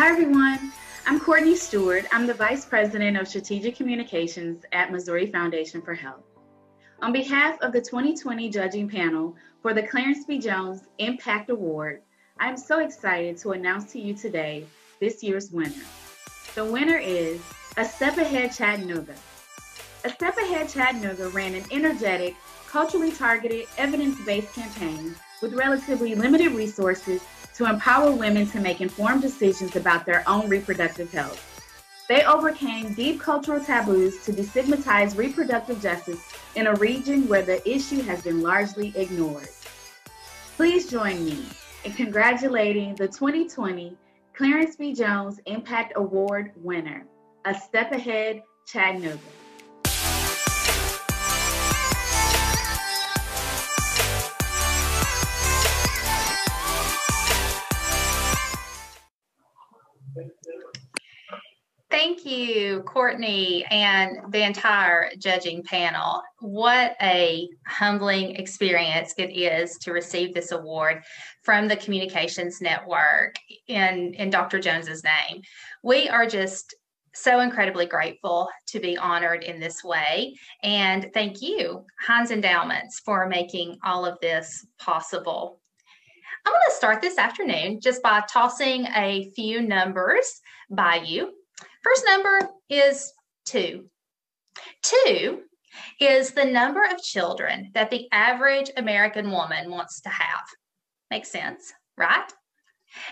Hi, everyone. I'm Courtney Stewart. I'm the Vice President of Strategic Communications at Missouri Foundation for Health. On behalf of the 2020 judging panel for the Clarence B. Jones Impact Award, I'm so excited to announce to you today this year's winner. The winner is A Step Ahead Chattanooga. A Step Ahead Chattanooga ran an energetic, culturally targeted, evidence-based campaign with relatively limited resources to empower women to make informed decisions about their own reproductive health. They overcame deep cultural taboos to destigmatize reproductive justice in a region where the issue has been largely ignored. Please join me in congratulating the 2020 Clarence B. Jones Impact Award winner, A Step Ahead Chattanooga. Thank you, Courtney, and the entire judging panel. What a humbling experience it is to receive this award from the Communications Network in Dr. Jones's name. We are just so incredibly grateful to be honored in this way. And thank you, Heinz Endowments, for making all of this possible. I'm going to start this afternoon just by tossing a few numbers by you. First number is 2. 2 is the number of children that the average American woman wants to have. Makes sense, right?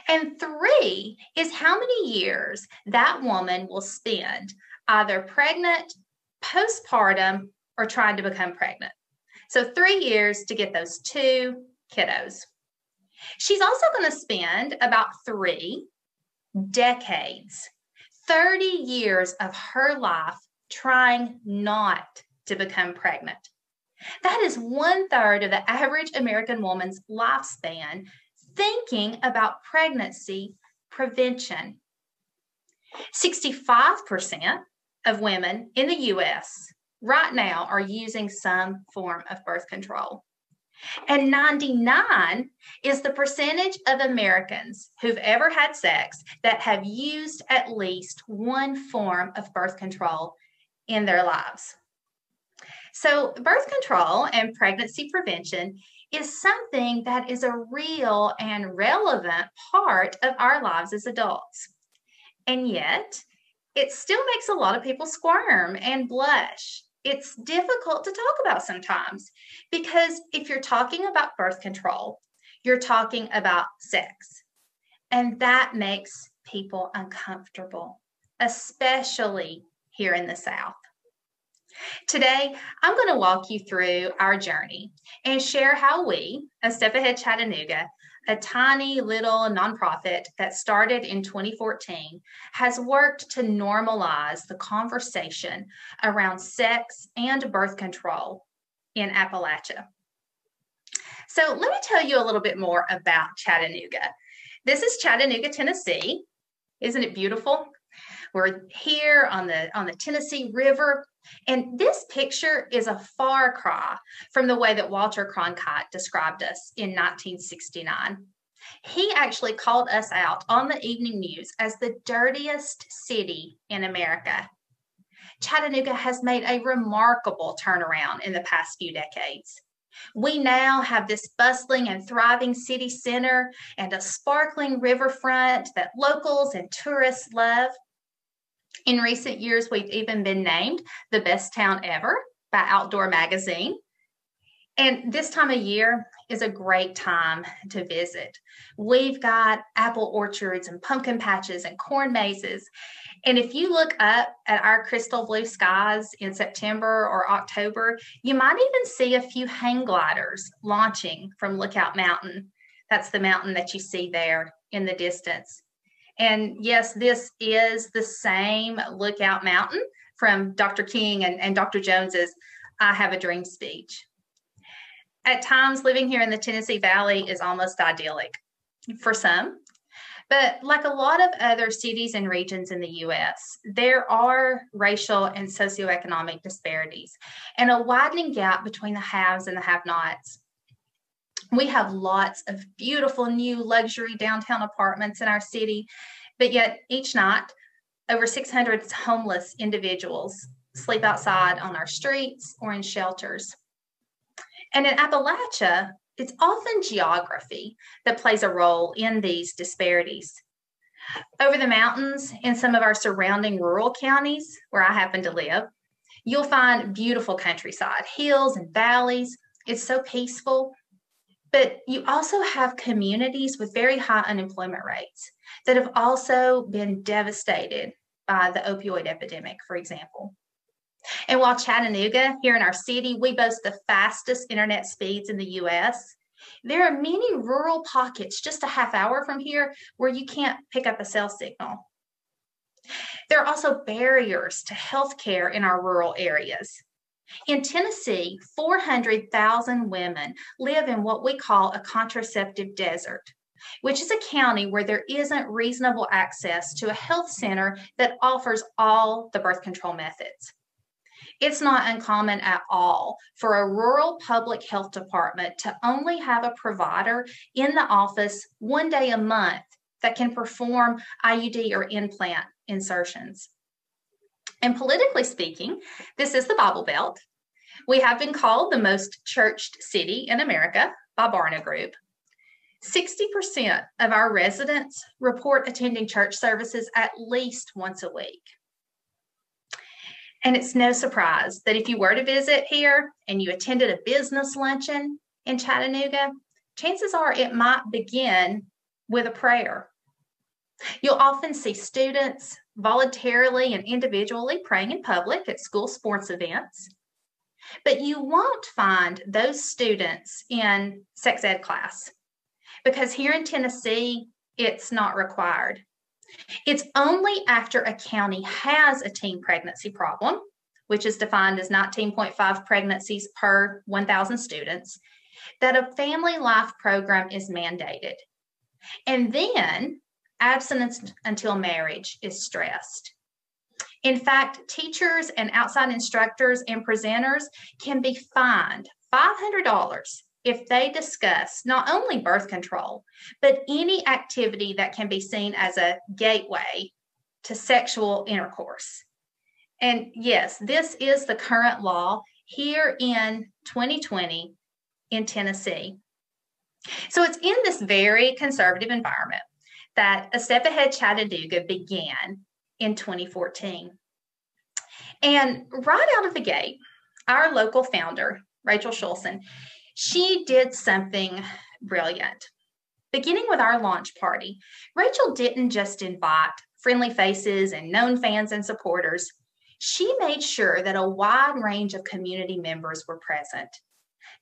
And 3 is how many years that woman will spend either pregnant, postpartum, or trying to become pregnant. So 3 years to get those 2 kiddos. She's also going to spend about 3 decades, 30 years of her life trying not to become pregnant. That is 1/3 of the average American woman's lifespan thinking about pregnancy prevention. 65% of women in the U.S. right now are using some form of birth control. And 99 is the percentage of Americans who've ever had sex that have used at least one form of birth control in their lives. So birth control and pregnancy prevention is something that is a real and relevant part of our lives as adults. And yet, it still makes a lot of people squirm and blush. It's difficult to talk about sometimes because if you're talking about birth control, you're talking about sex. And that makes people uncomfortable, especially here in the South. Today, I'm going to walk you through our journey and share how we, A Step Ahead Chattanooga, a tiny little nonprofit that started in 2014, has worked to normalize the conversation around sex and birth control in Appalachia. So let me tell you a little bit more about Chattanooga. This is Chattanooga, Tennessee. Isn't it beautiful? We're here on the Tennessee River, and this picture is a far cry from the way that Walter Cronkite described us in 1969. He actually called us out on the evening news as the dirtiest city in America. Chattanooga has made a remarkable turnaround in the past few decades. We now have this bustling and thriving city center and a sparkling riverfront that locals and tourists love. In recent years, we've even been named the best town ever by Outdoor Magazine. And this time of year is a great time to visit. We've got apple orchards and pumpkin patches and corn mazes. And if you look up at our crystal blue skies in September or October, you might even see a few hang gliders launching from Lookout Mountain. That's the mountain that you see there in the distance. And yes, this is the same Lookout Mountain from Dr. King and Dr. Jones's I Have a Dream speech. At times, living here in the Tennessee Valley is almost idyllic for some. But like a lot of other cities and regions in the U.S., there are racial and socioeconomic disparities and a widening gap between the haves and the have-nots. We have lots of beautiful new luxury downtown apartments in our city, But yet each night, over 600 homeless individuals sleep outside on our streets or in shelters. And in Appalachia, it's often geography that plays a role in these disparities. Over the mountains in some of our surrounding rural counties where I happen to live, you'll find beautiful countryside, hills and valleys. It's so peaceful. But you also have communities with very high unemployment rates that have also been devastated by the opioid epidemic, for example. And while Chattanooga, here in our city, we boast the fastest internet speeds in the US, there are many rural pockets just a half hour from here where you can't pick up a cell signal. There are also barriers to healthcare in our rural areas. In Tennessee, 400,000 women live in what we call a contraceptive desert, which is a county where there isn't reasonable access to a health center that offers all the birth control methods. It's not uncommon at all for a rural public health department to only have a provider in the office one day a month that can perform IUD or implant insertions. And politically speaking, this is the Bible Belt. We have been called the most churched city in America by Barna Group. 60% of our residents report attending church services at least once a week. And it's no surprise that if you were to visit here and you attended a business luncheon in Chattanooga, chances are it might begin with a prayer. You'll often see students voluntarily and individually praying in public at school sports events, but you won't find those students in sex ed class because here in Tennessee, it's not required. It's only after a county has a teen pregnancy problem, which is defined as 19.5 pregnancies per 1,000 students, that a family life program is mandated. And then abstinence until marriage is stressed. In fact, teachers and outside instructors and presenters can be fined $500 if they discuss not only birth control, but any activity that can be seen as a gateway to sexual intercourse. And yes, this is the current law here in 2020 in Tennessee. So it's in this very conservative environment that A Step Ahead Chattanooga began in 2014. And right out of the gate, our local founder, Rachel Schulson, she did something brilliant. Beginning with our launch party, Rachel didn't just invite friendly faces and known fans and supporters. She made sure that a wide range of community members were present.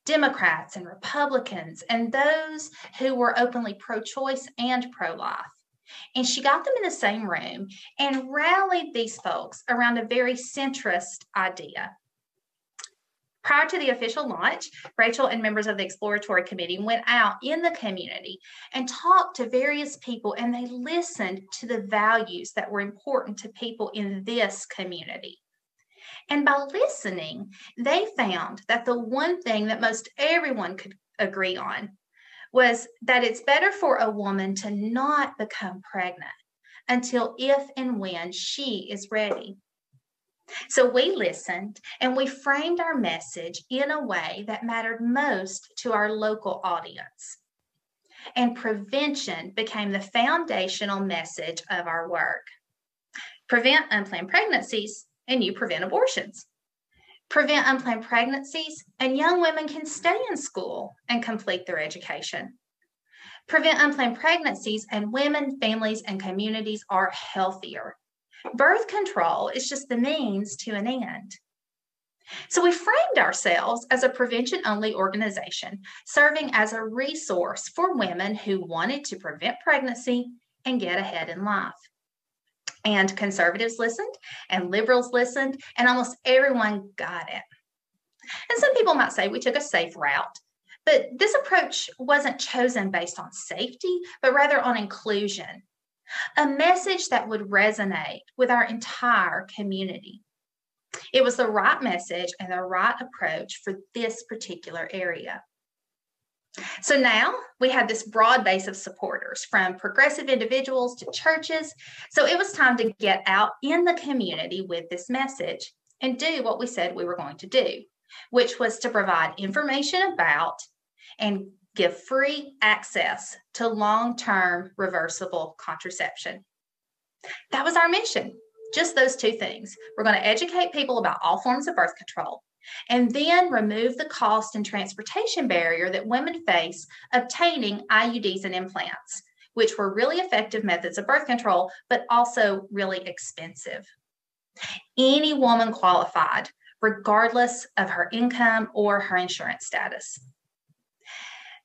Democrats and Republicans, and those who were openly pro-choice and pro-life. And she got them in the same room and rallied these folks around a very centrist idea. Prior to the official launch, Rachel and members of the exploratory committee went out in the community and talked to various people, and they listened to the values that were important to people in this community. And by listening, they found that the one thing that most everyone could agree on was that it's better for a woman to not become pregnant until if and when she is ready. So we listened and we framed our message in a way that mattered most to our local audience. And prevention became the foundational message of our work. Prevent unplanned pregnancies and you prevent abortions. Prevent unplanned pregnancies and young women can stay in school and complete their education. Prevent unplanned pregnancies and women, families, and communities are healthier. Birth control is just the means to an end. So we framed ourselves as a prevention-only organization, serving as a resource for women who wanted to prevent pregnancy and get ahead in life. And conservatives listened, and liberals listened, and almost everyone got it. And some people might say we took a safe route, but this approach wasn't chosen based on safety, but rather on inclusion. A message that would resonate with our entire community. It was the right message and the right approach for this particular area. So now we had this broad base of supporters, from progressive individuals to churches. So it was time to get out in the community with this message and do what we said we were going to do, which was to provide information about and give free access to long-term reversible contraception. That was our mission, just those two things. We're going to educate people about all forms of birth control, and then remove the cost and transportation barrier that women face obtaining IUDs and implants, which were really effective methods of birth control, but also really expensive. Any woman qualified, regardless of her income or her insurance status.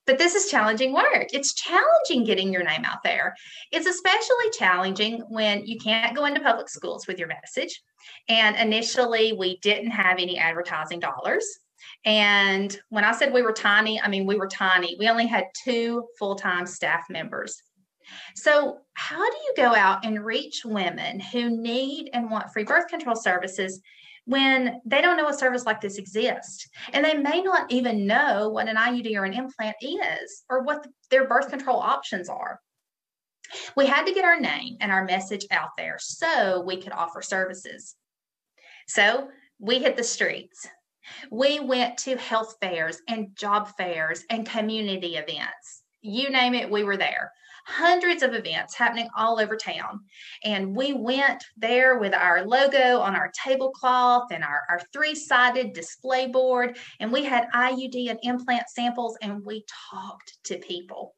But this is challenging work. It's challenging getting your name out there. It's especially challenging when you can't go into public schools with your message. And initially, we didn't have any advertising dollars. And when I said we were tiny, I mean, we were tiny. We only had 2 full-time staff members. So how do you go out and reach women who need and want free birth control services when they don't know a service like this exists? And they may not even know what an IUD or an implant is, or what their birth control options are. We had to get our name and our message out there so we could offer services. So we hit the streets. We went to health fairs and job fairs and community events. You name it, we were there. Hundreds of events happening all over town. And we went there with our logo on our tablecloth and our 3-sided display board. And we had IUD and implant samples, and we talked to people.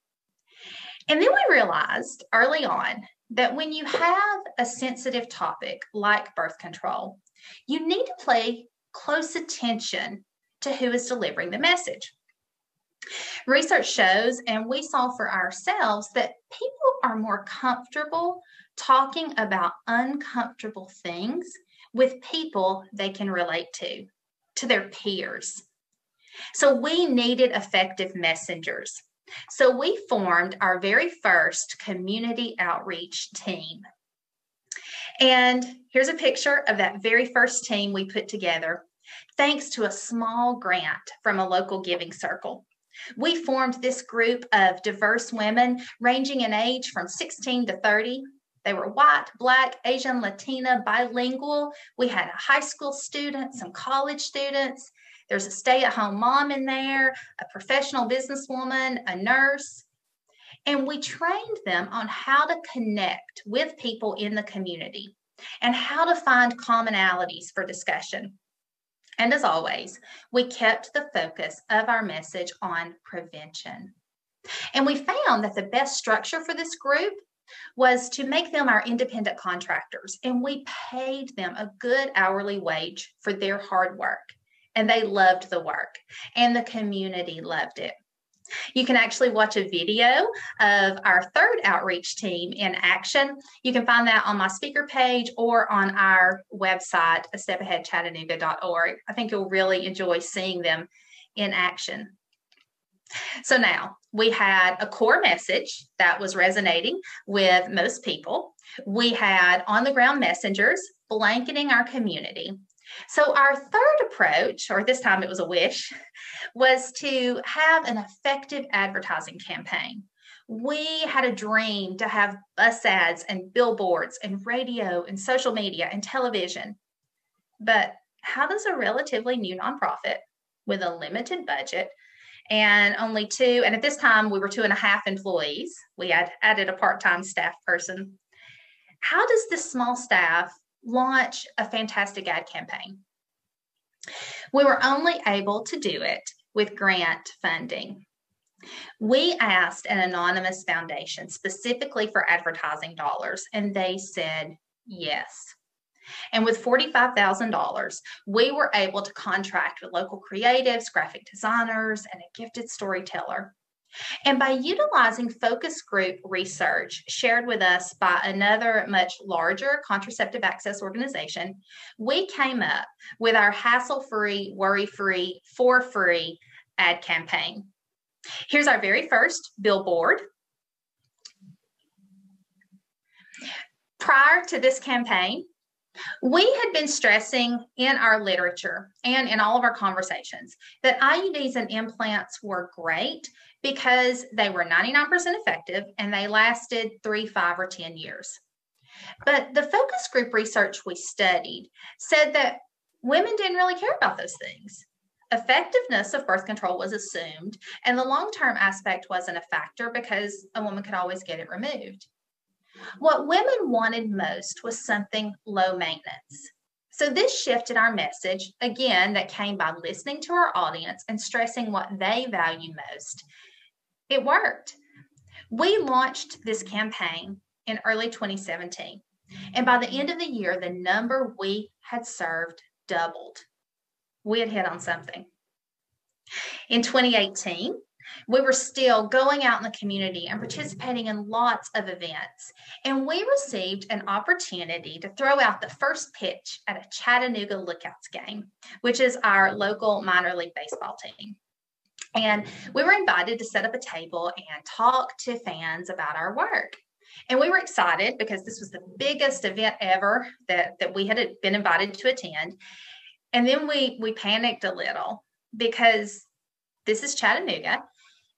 And then we realized early on that when you have a sensitive topic like birth control, you need to pay close attention to who is delivering the message. Research shows, and we saw for ourselves, that people are more comfortable talking about uncomfortable things with people they can relate to their peers. So we needed effective messengers. So we formed our very first community outreach team. And here's a picture of that very first team we put together, thanks to a small grant from a local giving circle. We formed this group of diverse women ranging in age from 16 to 30. They were white, Black, Asian, Latina, bilingual. We had a high school student, some college students. There's a stay-at-home mom in there, a professional businesswoman, a nurse. And we trained them on how to connect with people in the community and how to find commonalities for discussion. And as always, we kept the focus of our message on prevention. And we found that the best structure for this group was to make them our independent contractors. And we paid them a good hourly wage for their hard work. And they loved the work, and the community loved it. You can actually watch a video of our third outreach team in action. You can find that on my speaker page or on our website, stepaheadchattanooga.org. I think you'll really enjoy seeing them in action. So now we had a core message that was resonating with most people. We had on-the-ground messengers blanketing our community. So our third approach, or this time it was a wish, was to have an effective advertising campaign. We had a dream to have bus ads and billboards and radio and social media and television. But how does a relatively new nonprofit with a limited budget and only 2, and at this time we were 2.5 employees, we had added a part-time staff person, how does this small staff launch a fantastic ad campaign? We were only able to do it with grant funding. We asked an anonymous foundation specifically for advertising dollars, and they said yes. And with $45,000, we were able to contract with local creatives, graphic designers, and a gifted storyteller. And by utilizing focus group research shared with us by another much larger contraceptive access organization, we came up with our hassle-free, worry-free, for-free ad campaign. Here's our very first billboard. Prior to this campaign, We had been stressing in our literature and in all of our conversations that IUDs and implants were great because they were 99% effective and they lasted 3, 5, or 10 years. But the focus group research we studied said that women didn't really care about those things. Effectiveness of birth control was assumed, and the long-term aspect wasn't a factor because a woman could always get it removed. What women wanted most was something low maintenance. So this shifted our message, again, that came by listening to our audience and stressing what they value most. It worked. We launched this campaign in early 2017, and by the end of the year, the number we had served doubled. We had hit on something. In 2018, we were still going out in the community and participating in lots of events. And we received an opportunity to throw out the first pitch at a Chattanooga Lookouts game, which is our local minor league baseball team. And we were invited to set up a table and talk to fans about our work. And we were excited because this was the biggest event ever that we had been invited to attend. And then we panicked a little because this is Chattanooga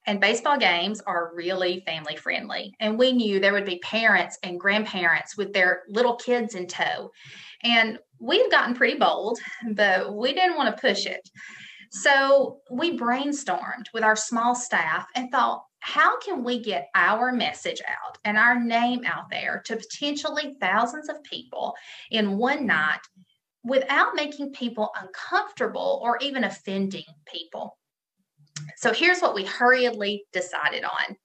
and baseball games are really family friendly. And we knew there would be parents and grandparents with their little kids in tow. And we had gotten pretty bold, but we didn't want to push it. So we brainstormed with our small staff and thought, how can we get our message out and our name out there to potentially thousands of people in one night without making people uncomfortable or even offending people? So here's what we hurriedly decided on.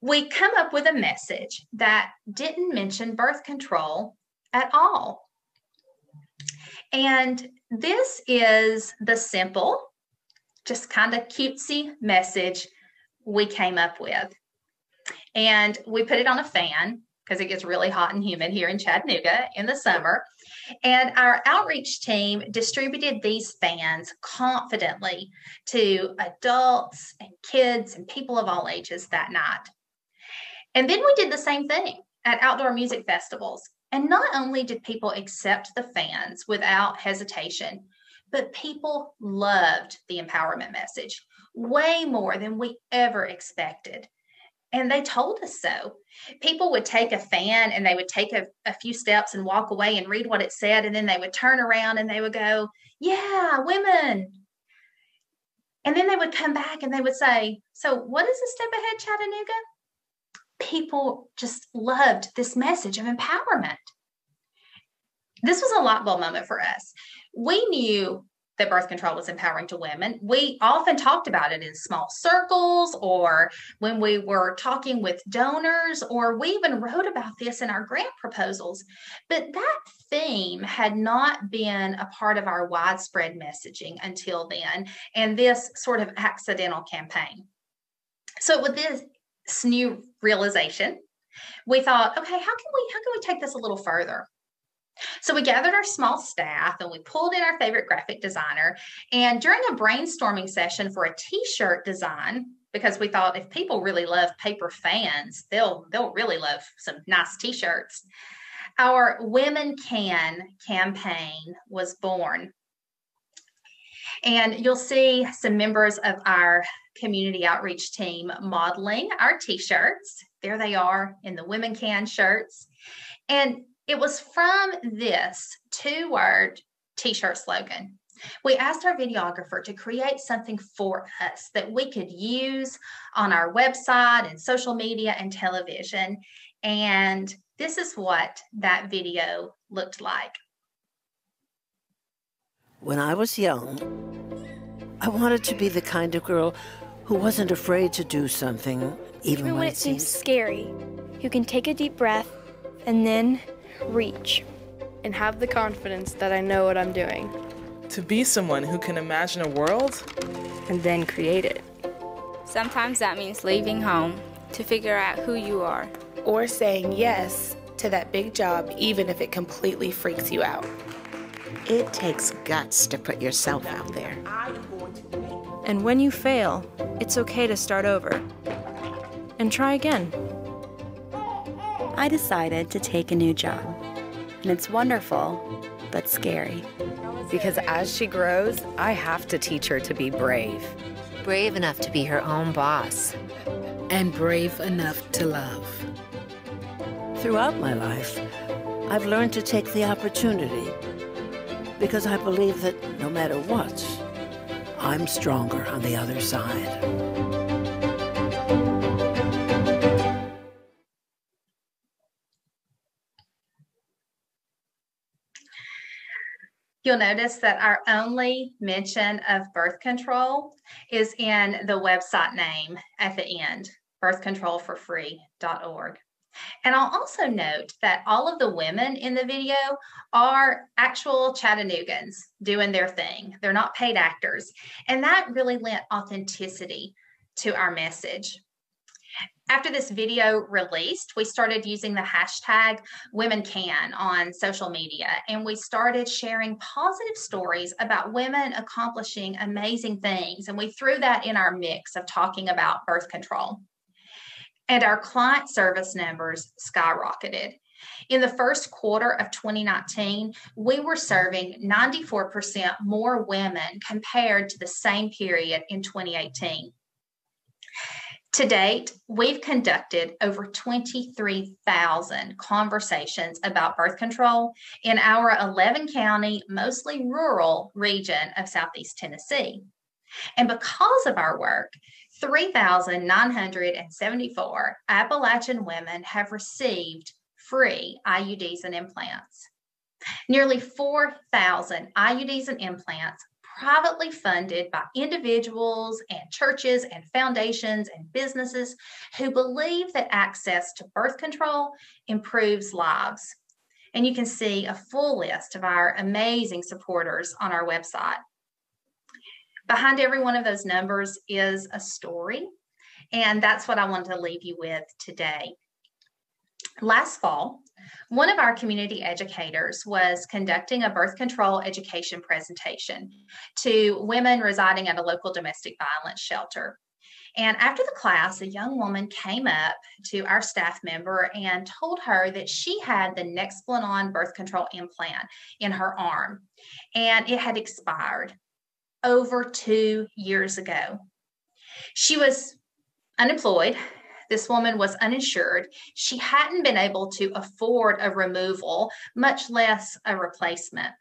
We come up with a message that didn't mention birth control at all. And this is the simple, just kind of cutesy message we came up with. And we put it on a fan because it gets really hot and humid here in Chattanooga in the summer. And our outreach team distributed these fans confidently to adults and kids and people of all ages that night. And then we did the same thing at outdoor music festivals. And not only did people accept the fans without hesitation, but people loved the empowerment message way more than we ever expected. And they told us so. People would take a fan and they would take a few steps and walk away and read what it said. And then they would turn around and they would go, yeah, women. And then they would come back and they would say, so what is a Step Ahead Chattanooga? People just loved this message of empowerment. This was a light bulb moment for us. We knew that birth control was empowering to women. We often talked about it in small circles or when we were talking with donors, or we even wrote about this in our grant proposals. But that theme had not been a part of our widespread messaging until then, and this sort of accidental campaign. So with this new realization, we thought, okay, how can we take this a little further? So we gathered our small staff and we pulled in our favorite graphic designer. And during a brainstorming session for a t-shirt design, because we thought if people really love paper fans, they'll really love some nice t-shirts, our Women Can campaign was born. And you'll see some members of our community outreach team modeling our t-shirts. There they are in the Women Can shirts. And it was from this 2-word t-shirt slogan. We asked our videographer to create something for us that we could use on our website and social media and television. And this is what that video looked like. When I was young, I wanted to be the kind of girl who wasn't afraid to do something, even when it seems scary. You can take a deep breath and then reach. And have the confidence that I know what I'm doing. To be someone who can imagine a world and then create it. Sometimes that means leaving home to figure out who you are. Or saying yes to that big job even if it completely freaks you out. It takes guts to put yourself out there. And when you fail, it's okay to start over and try again. I decided to take a new job. And it's wonderful, but scary. Because as she grows, I have to teach her to be brave. Brave enough to be her own boss. And brave enough to love. Throughout my life, I've learned to take the opportunity because I believe that no matter what, I'm stronger on the other side. You'll notice that our only mention of birth control is in the website name at the end, birthcontrolforfree.org. And I'll also note that all of the women in the video are actual Chattanoogans doing their thing. They're not paid actors. And that really lent authenticity to our message. After this video released, we started using the hashtag #WomenCan on social media, and we started sharing positive stories about women accomplishing amazing things. And we threw that in our mix of talking about birth control. And our client service numbers skyrocketed. In the first quarter of 2019, we were serving 94% more women compared to the same period in 2018. To date, we've conducted over 23,000 conversations about birth control in our 11-county, mostly rural region of Southeast Tennessee. And because of our work, 3,974 Appalachian women have received free IUDs and implants. Nearly 4,000 IUDs and implants privately funded by individuals and churches and foundations and businesses who believe that access to birth control improves lives. And you can see a full list of our amazing supporters on our website. Behind every one of those numbers is a story, and that's what I wanted to leave you with today. Last fall, one of our community educators was conducting a birth control education presentation to women residing at a local domestic violence shelter. And after the class, a young woman came up to our staff member and told her that she had the Nexplanon birth control implant in her arm, and it had expired over 2 years ago. She was unemployed. This woman was uninsured. She hadn't been able to afford a removal, much less a replacement.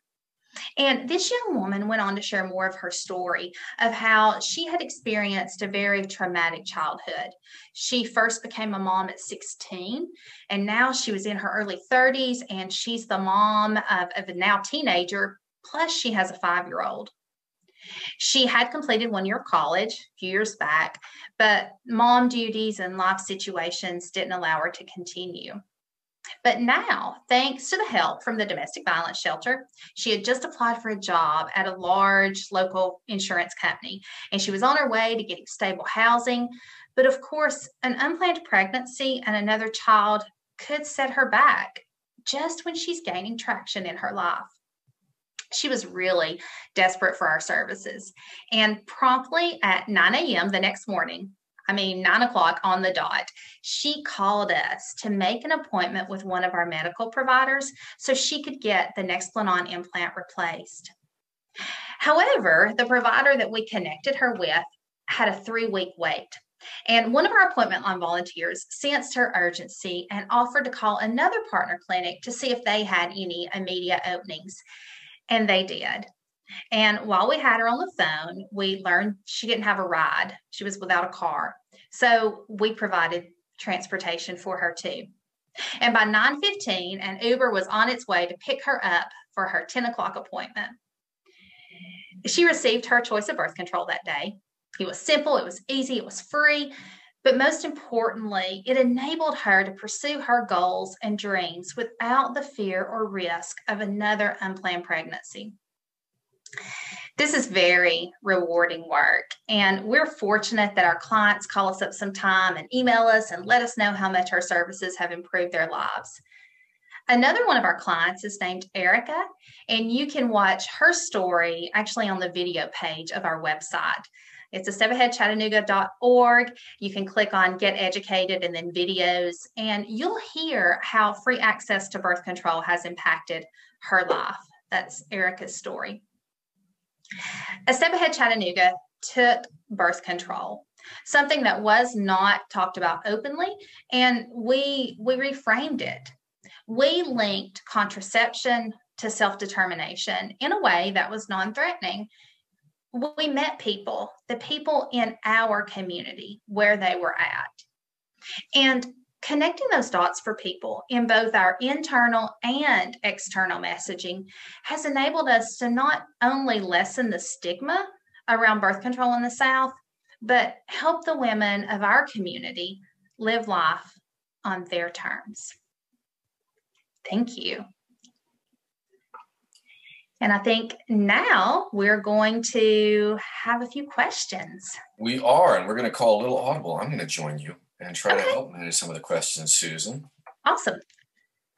And this young woman went on to share more of her story of how she had experienced a very traumatic childhood. She first became a mom at 16, and now she was in her early 30s, and she's the mom of a now teenager, plus she has a 5-year-old. She had completed 1 year of college a few years back, but mom duties and life situations didn't allow her to continue. But now, thanks to the help from the domestic violence shelter, she had just applied for a job at a large local insurance company, and she was on her way to getting stable housing. But of course, an unplanned pregnancy and another child could set her back just when she's gaining traction in her life. She was really desperate for our services. And promptly at 9 a.m. the next morning, 9 o'clock on the dot, she called us to make an appointment with one of our medical providers so she could get the Nexplanon implant replaced. However, the provider that we connected her with had a 3-week wait. And one of our appointment line volunteers sensed her urgency and offered to call another partner clinic to see if they had any immediate openings. And they did. And while we had her on the phone, we learned she didn't have a ride. She was without a car. So we provided transportation for her too. And by 9:15, an Uber was on its way to pick her up for her 10 o'clock appointment. She received her choice of birth control that day. It was simple, it was easy, it was free. But most importantly, it enabled her to pursue her goals and dreams without the fear or risk of another unplanned pregnancy. This is very rewarding work, and we're fortunate that our clients call us up sometime and email us and let us know how much our services have improved their lives. Another one of our clients is named Erica, and you can watch her story actually on the video page of our website. It's a stepaheadchattanooga.org. You can click on Get Educated and then videos, and you'll hear how free access to birth control has impacted her life. That's Erica's story. A Step Ahead Chattanooga took birth control, something that was not talked about openly, and we reframed it. We linked contraception to self-determination in a way that was non-threatening. We met people, the people in our community where they were at. And connecting those dots for people in both our internal and external messaging has enabled us to not only lessen the stigma around birth control in the South, but help the women of our community live life on their terms. Thank you. And I think now we're going to have a few questions. We are, and we're going to call a little audible. I'm going to join you and try to help manage some of the questions, Susan. Awesome.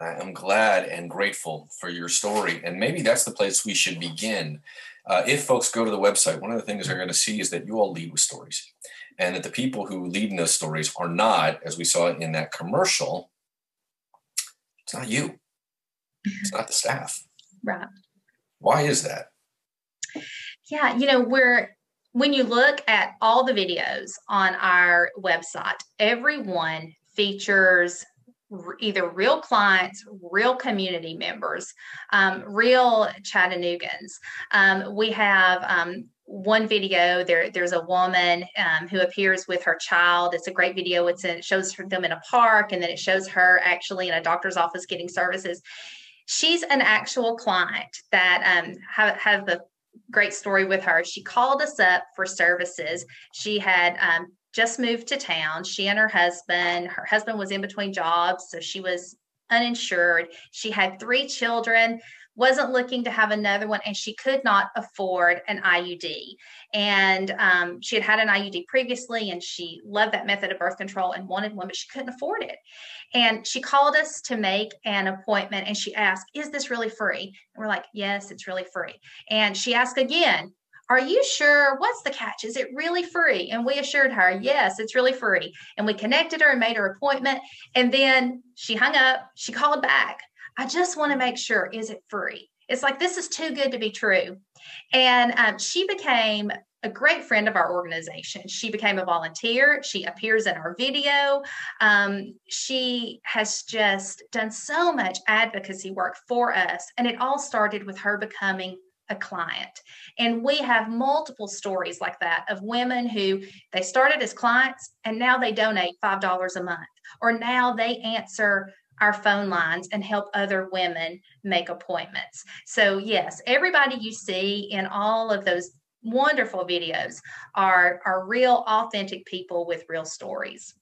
I am glad and grateful for your story. And maybe that's the place we should begin. If folks go to the website, one of the things they're going to see is that you all lead with stories. And that the people who lead in those stories are not, as we saw in that commercial, it's not you. It's not the staff. Right. Why is that? Yeah, when you look at all the videos on our website, everyone features either real clients, real community members, real Chattanoogans. We have one video, there's a woman who appears with her child. It's a great video. It shows them in a park, and then it shows her actually in a doctor's office getting services. She's an actual client that has the great story with her. She called us up for services. She had just moved to town. She and her husband was in between jobs, so she was uninsured. She had 3 children, wasn't looking to have another one, and she could not afford an IUD. And she had an IUD previously, and she loved that method of birth control and wanted one, but she couldn't afford it. And she called us to make an appointment, and she asked, "Is this really free?" And we're like, "Yes, it's really free." And she asked again, "Are you sure? What's the catch? Is it really free?" And we assured her, "Yes, it's really free." And we connected her and made her appointment. And then she hung up. She called back. "I just want to make sure, is it free?" It's like, this is too good to be true. And she became a great friend of our organization. She became a volunteer. She appears in our video. She has just done so much advocacy work for us. And it all started with her becoming a client. And we have multiple stories like that of women who they started as clients and now they donate $5 a month, or now they answer our phone lines and help other women make appointments. So yes, everybody you see in all of those wonderful videos are real, authentic people with real stories.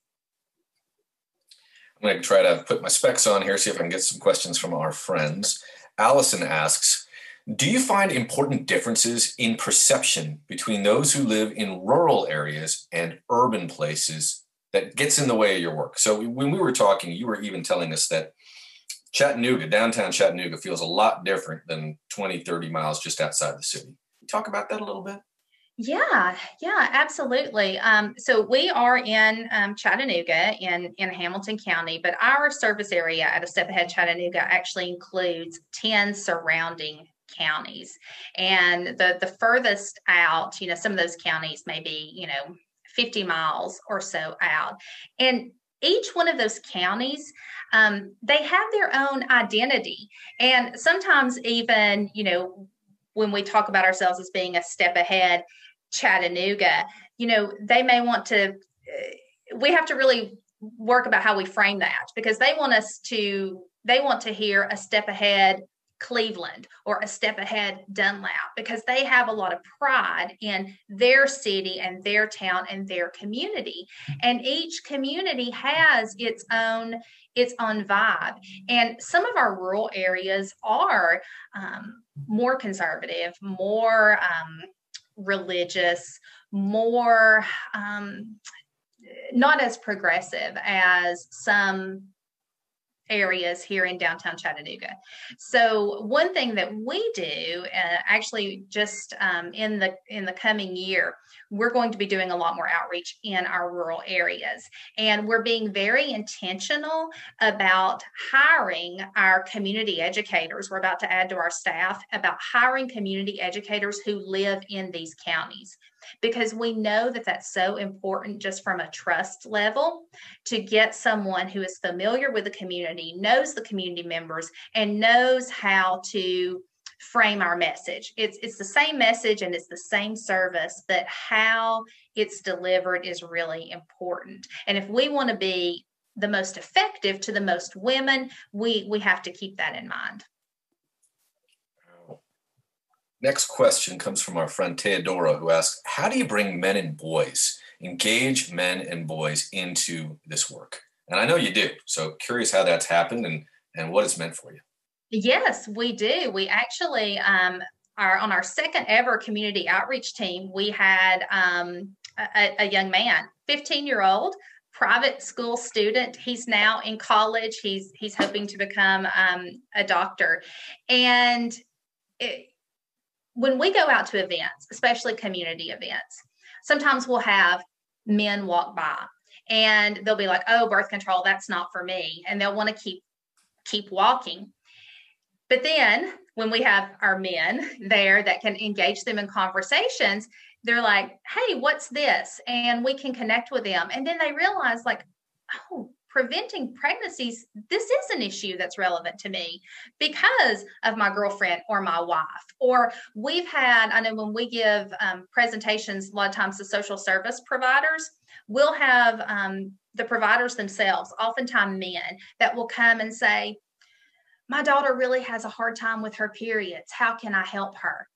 I'm going to try to put my specs on here, see if I can get some questions from our friends. Allison asks, do you find important differences in perception between those who live in rural areas and urban places that gets in the way of your work? So when we were talking, you were even telling us that Chattanooga, downtown Chattanooga, feels a lot different than 20, 30 miles just outside the city. Can you talk about that a little bit? Yeah, absolutely. So we are in Chattanooga in Hamilton County, but our service area at a Step Ahead Chattanooga actually includes 10 surrounding counties. And the furthest out, some of those counties may be, 50 miles or so out. And each one of those counties, they have their own identity. And sometimes even, when we talk about ourselves as being a Step Ahead Chattanooga, they may want to, we have to really work about how we frame that, because they want to hear a Step Ahead Cleveland or a Step Ahead Dunlap, because they have a lot of pride in their city and their town and their community. And each community has its own vibe. And some of our rural areas are more conservative, more religious, more not as progressive as some areas here in downtown Chattanooga. So one thing that we do, actually just in the coming year, we're going to be doing a lot more outreach in our rural areas. And we're being very intentional about hiring our community educators. We're about to add to our staff about hiring community educators who live in these counties, because we know that that's so important just from a trust level to get someone who is familiar with the community, knows the community members, and knows how to frame our message. It's the same message and it's the same service, but how it's delivered is really important. And if we want to be the most effective to the most women, we have to keep that in mind. Next question comes from our friend Theodora, who asks, how do you bring men and boys, engage men and boys into this work? And I know you do. So curious how that's happened and what it's meant for you. Yes, we do. We actually on our second ever community outreach team, we had a young man, 15-year-old, private school student. He's now in college. He's hoping to become a doctor. And when we go out to events, especially community events, sometimes we'll have men walk by and they'll be like, oh, birth control, that's not for me. And they'll want to keep walking. But then when we have our men there that can engage them in conversations, they're like, hey, what's this? And we can connect with them. And then they realize, like, oh, preventing pregnancies, this is an issue that's relevant to me because of my girlfriend or my wife. Or we've had, I know when we give presentations, a lot of times to social service providers, we'll have the providers themselves, oftentimes men, that will come and say, my daughter really has a hard time with her periods. How can I help her?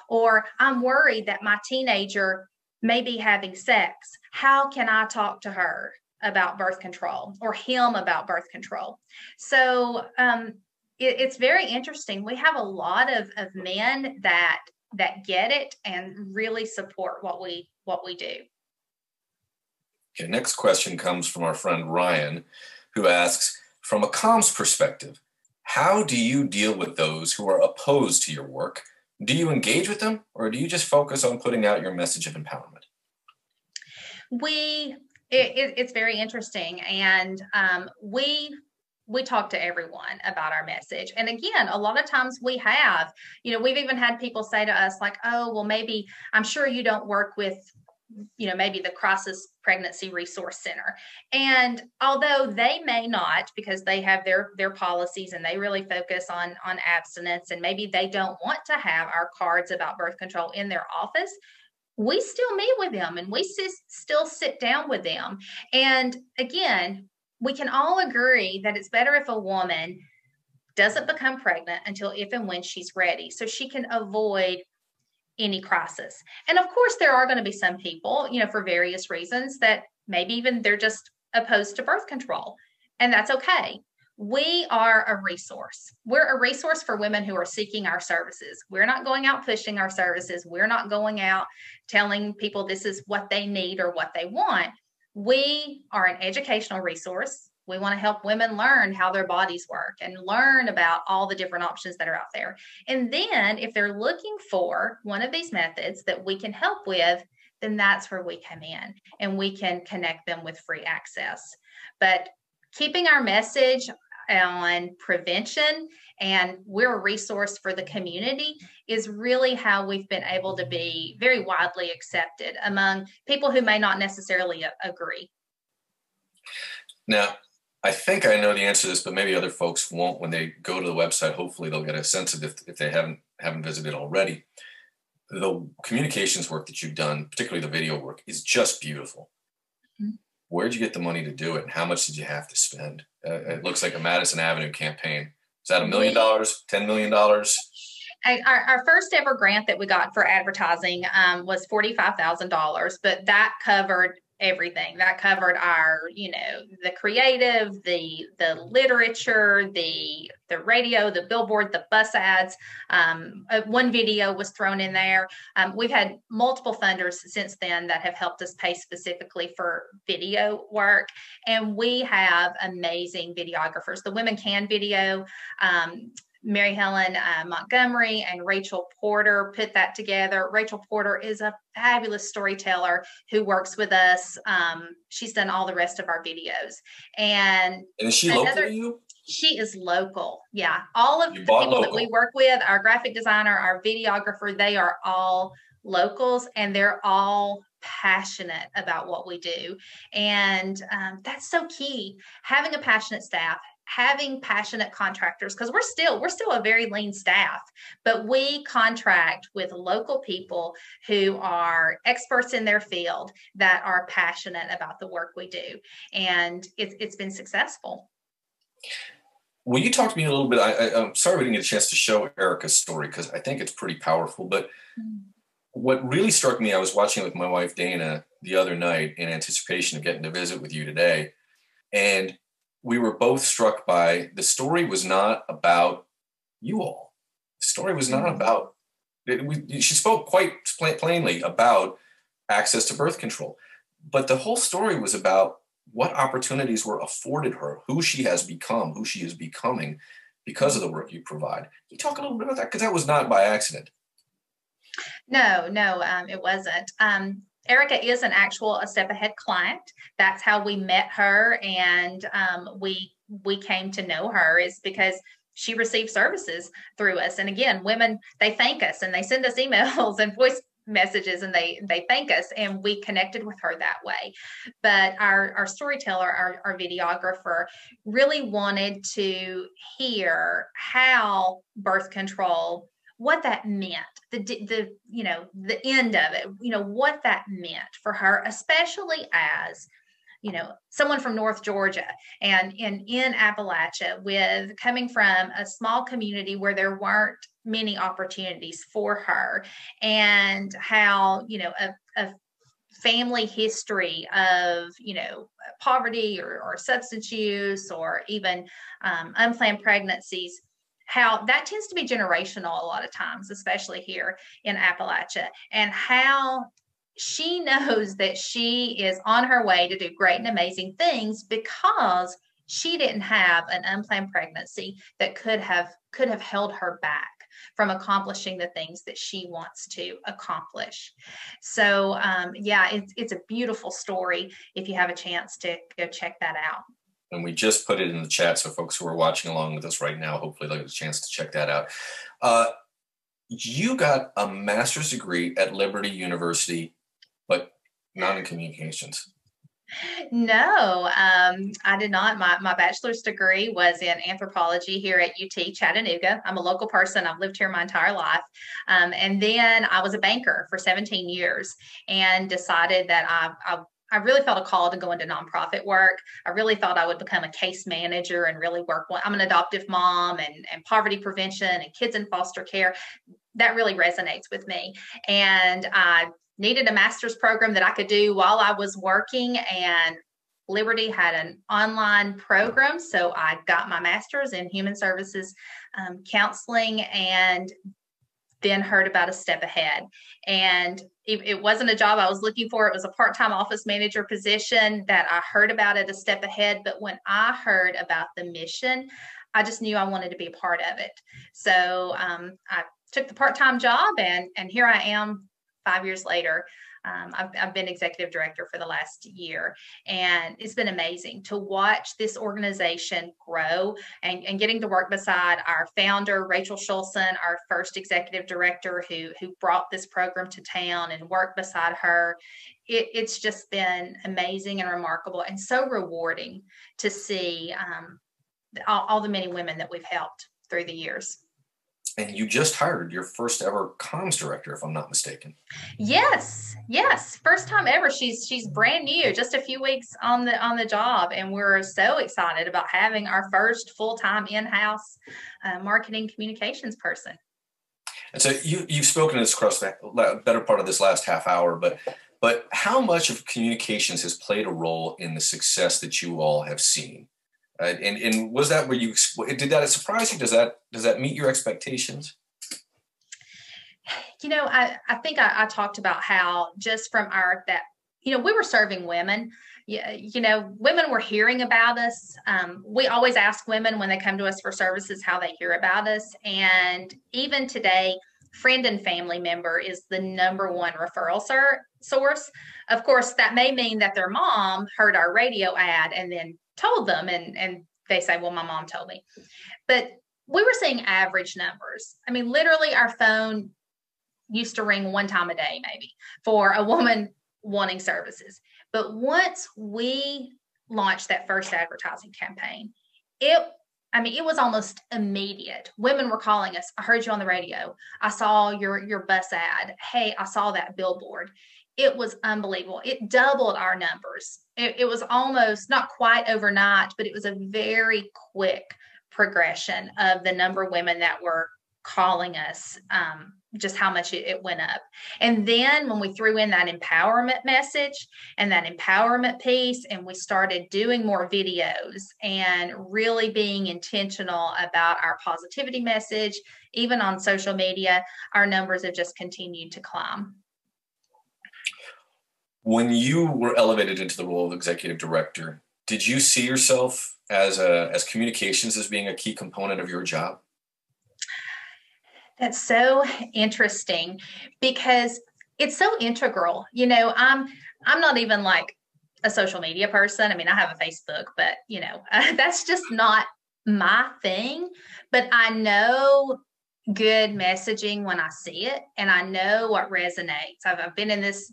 Or I'm worried that my teenager may be having sex. How can I talk to her about birth control or him about birth control? So it's very interesting. We have a lot of men that get it and really support what we do. Okay, next question comes from our friend Ryan, who asks, from a comms perspective, how do you deal with those who are opposed to your work? Do you engage with them, or do you just focus on putting out your message of empowerment? It's very interesting, and we talk to everyone about our message. And again, a lot of times we've even had people say to us, like, oh, well, maybe I'm sure you don't work with, maybe the Crisis Pregnancy Resource Center. And although they may not, because they have their policies and they really focus on abstinence, and maybe they don't want to have our cards about birth control in their office, we still meet with them and we still sit down with them. And again, we can all agree that it's better if a woman doesn't become pregnant until if and when she's ready, so she can avoid any crisis. And of course, there are going to be some people, for various reasons, that maybe even they're just opposed to birth control, and that's okay. We are a resource. We're a resource for women who are seeking our services. We're not going out pushing our services. We're not going out telling people this is what they need or what they want. We are an educational resource. We want to help women learn how their bodies work and learn about all the different options that are out there. And then if they're looking for one of these methods that we can help with, then that's where we come in and we can connect them with free access. But keeping our message on prevention, and we're a resource for the community, is really how we've been able to be very widely accepted among people who may not necessarily agree. Now, I think I know the answer to this, but maybe other folks won't. When they go to the website, hopefully they'll get a sense of it if they haven't visited already. The communications work that you've done, particularly the video work, is just beautiful. Mm-hmm. Where'd you get the money to do it, and how much did you have to spend? It looks like a Madison Avenue campaign. Is that $1 million, $10 million? Our first ever grant that we got for advertising was $45,000, but that covered everything. That covered our, the creative, the literature, the radio, the billboard, the bus ads. One video was thrown in there. We've had multiple funders since then that have helped us pay specifically for video work. And we have amazing videographers. The Women Can video, Mary Helen Montgomery and Rachel Porter put that together. Rachel Porter is a fabulous storyteller who works with us. She's done all the rest of our videos. And is she local to you? She is local. Yeah. All of the people that we work with, our graphic designer, our videographer, they are all locals, and they're all passionate about what we do. And that's so key. Having a passionate staff, having passionate contractors, because we're still a very lean staff, but we contract with local people who are experts in their field that are passionate about the work we do. And it's been successful. Will you talk to me a little bit? I'm sorry we didn't get a chance to show Erica's story because I think it's pretty powerful. But what really struck me, I was watching it with my wife, Dana, the other night in anticipation of getting to visit with you today. And we were both struck by the story was not about you all. The story was not about, she spoke quite plainly about access to birth control. But the whole story was about what opportunities were afforded her, who she has become, who she is becoming because of the work you provide. Can you talk a little bit about that? Because that was not by accident. No, it wasn't. Erica is a Step Ahead client. That's how we met her, and we came to know her is because she received services through us. And again, women, they thank us and they send us emails and voice messages, and they thank us, and we connected with her that way. But our storyteller, our videographer, really wanted to hear how birth control, what that meant, the end of it, what that meant for her, especially as, someone from North Georgia and in Appalachia, with coming from a small community where there weren't many opportunities for her, and how, a family history of, poverty or substance use or even unplanned pregnancies, how that tends to be generational a lot of times, especially here in Appalachia, and how she knows that she is on her way to do great and amazing things because she didn't have an unplanned pregnancy that could have held her back from accomplishing the things that she wants to accomplish. So it's a beautiful story. If you have a chance to go check that out. And we just put it in the chat, so folks who are watching along with us right now, hopefully they'll get a chance to check that out. You got a master's degree at Liberty University, but not in communications. No, I did not. My bachelor's degree was in anthropology here at UT Chattanooga. I'm a local person. I've lived here my entire life. And then I was a banker for 17 years and decided that I really felt a call to go into nonprofit work. I really thought I would become a case manager and really work. I'm an adoptive mom, and poverty prevention and kids in foster care. That really resonates with me. And I needed a master's program that I could do while I was working, and Liberty had an online program. So I got my master's in human services counseling, and then heard about a Step Ahead. And it wasn't a job I was looking for. It was a part-time office manager position that I heard about at a Step Ahead. But when I heard about the mission, I just knew I wanted to be a part of it. So I took the part-time job, and here I am 5 years later. I've been executive director for the last year, and it's been amazing to watch this organization grow and getting to work beside our founder, Rachel Schulson, our first executive director who brought this program to town, and work beside her. It's just been amazing and remarkable, and so rewarding to see all the many women that we've helped through the years. And you just hired your first ever comms director, if I'm not mistaken. Yes. First time ever. She's brand new, just a few weeks on the job. And we're so excited about having our first full-time in-house marketing communications person. And so you've spoken to this across the better part of this last half hour, but but how much of communications has played a role in the success that you all have seen? And was that where did that surprise you? Does that meet your expectations? I think I talked about how just from we were serving women. Women were hearing about us. We always ask women when they come to us for services how they hear about us. And even today, friend and family member is the number one referral source. Of course, that may mean that their mom heard our radio ad and then told them, and they say, well, my mom told me. But we were seeing average numbers. I mean, literally our phone used to ring one time a day, maybe, for a woman wanting services. But once we launched that first advertising campaign, it was almost immediate. Women were calling us. I heard you on the radio. I saw your bus ad. Hey, I saw that billboard. It was unbelievable. It doubled our numbers. It was almost not quite overnight, but it was a very quick progression of the number of women that were calling us, just how much it went up. And then when we threw in that empowerment message and that empowerment piece, and we started doing more videos and really being intentional about our positivity message, even on social media, our numbers have just continued to climb. When you were elevated into the role of executive director, did you see yourself as communications as being a key component of your job? That's so interesting because it's so integral. I'm not even like a social media person. I mean, I have a Facebook, but that's just not my thing. But I know good messaging when I see it, and I know what resonates. I've been in this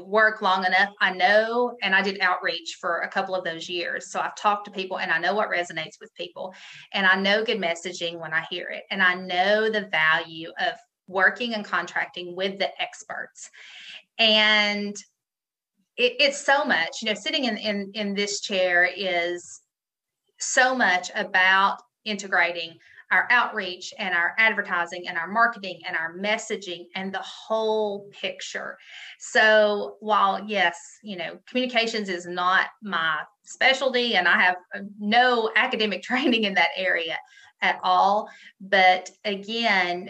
work long enough. I know, and I did outreach for a couple of those years. So I've talked to people and I know what resonates with people, and I know good messaging when I hear it. And I know the value of working and contracting with the experts. And it's so much, sitting in this chair is so much about integrating our outreach and our advertising and our marketing and our messaging and the whole picture. So while, yes, communications is not my specialty and I have no academic training in that area at all, but again,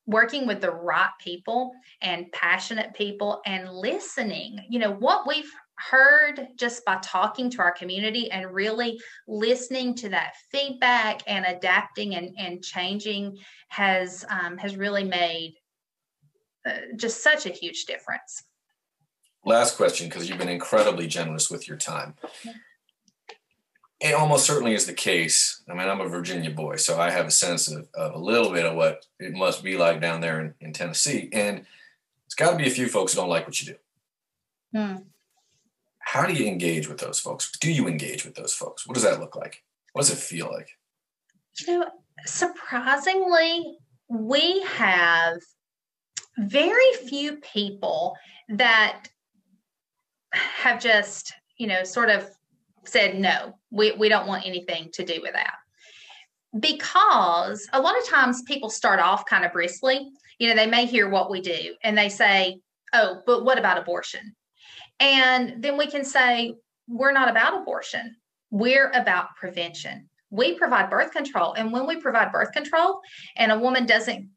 working with the right people and passionate people and listening, what we've heard just by talking to our community and really listening to that feedback and adapting and changing has really made just such a huge difference. Last question, because you've been incredibly generous with your time. It almost certainly is the case. I mean, I'm a Virginia boy, so I have a sense of a little bit of what it must be like down there in Tennessee. And it's got to be a few folks who don't like what you do. How do you engage with those folks? Do you engage with those folks? What does that look like? What does it feel like? Surprisingly, we have very few people that have just, sort of said, no, we don't want anything to do with that. Because a lot of times people start off kind of briskly. They may hear what we do and they say, oh, but what about abortion? And then we can say, we're not about abortion. We're about prevention. We provide birth control. And when we provide birth control and a woman doesn't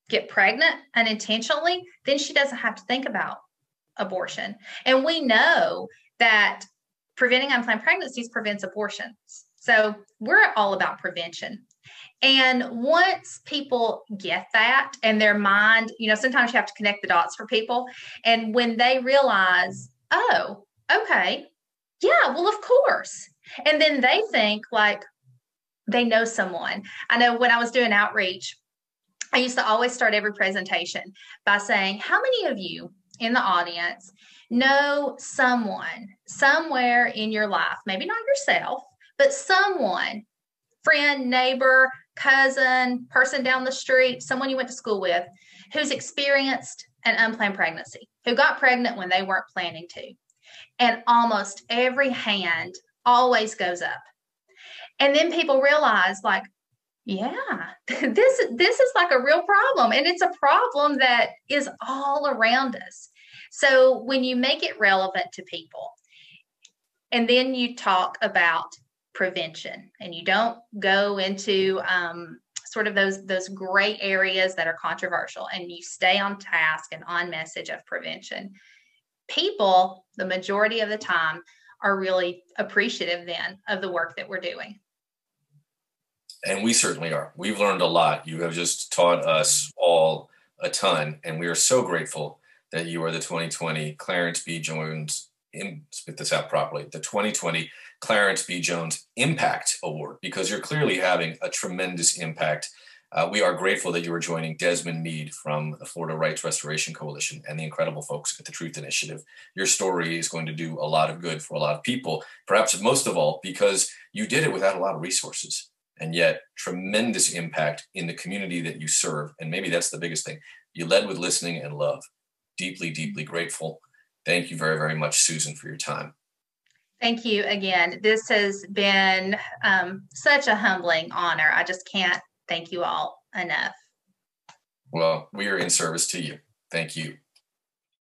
get pregnant unintentionally, then she doesn't have to think about abortion. And we know that preventing unplanned pregnancies prevents abortions. So we're all about prevention. And once people get that and their mind, sometimes you have to connect the dots for people. And when they realize, oh, okay, yeah, well, of course. And then they think like they know someone. I know when I was doing outreach, I used to always start every presentation by saying, how many of you in the audience know someone somewhere in your life, maybe not yourself, but someone, friend, neighbor, cousin, person down the street, someone you went to school with, who's experienced an unplanned pregnancy, who got pregnant when they weren't planning to. And almost every hand always goes up. And then people realize like, yeah, this is like a real problem. And it's a problem that is all around us. So when you make it relevant to people, and then you talk about prevention, and you don't go into sort of those gray areas that are controversial, and you stay on task and on message of prevention, people, the majority of the time, are really appreciative then of the work that we're doing. And we certainly are. We've learned a lot. You have just taught us all a ton, and we are so grateful that you are the 2020 Clarence B. Jones, spit this out properly, the 2020 Clarence B. Jones Impact Award, because you're clearly having a tremendous impact. We are grateful that you are joining Desmond Meade from the Florida Rights Restoration Coalition and the incredible folks at the Truth Initiative. Your story is going to do a lot of good for a lot of people, perhaps most of all because you did it without a lot of resources, and yet tremendous impact in the community that you serve. And maybe that's the biggest thing. You led with listening and love. Deeply, deeply grateful. Thank you very, very much, Susan, for your time. Thank you again. This has been such a humbling honor. I just can't thank you all enough. Well, we are in service to you. Thank you.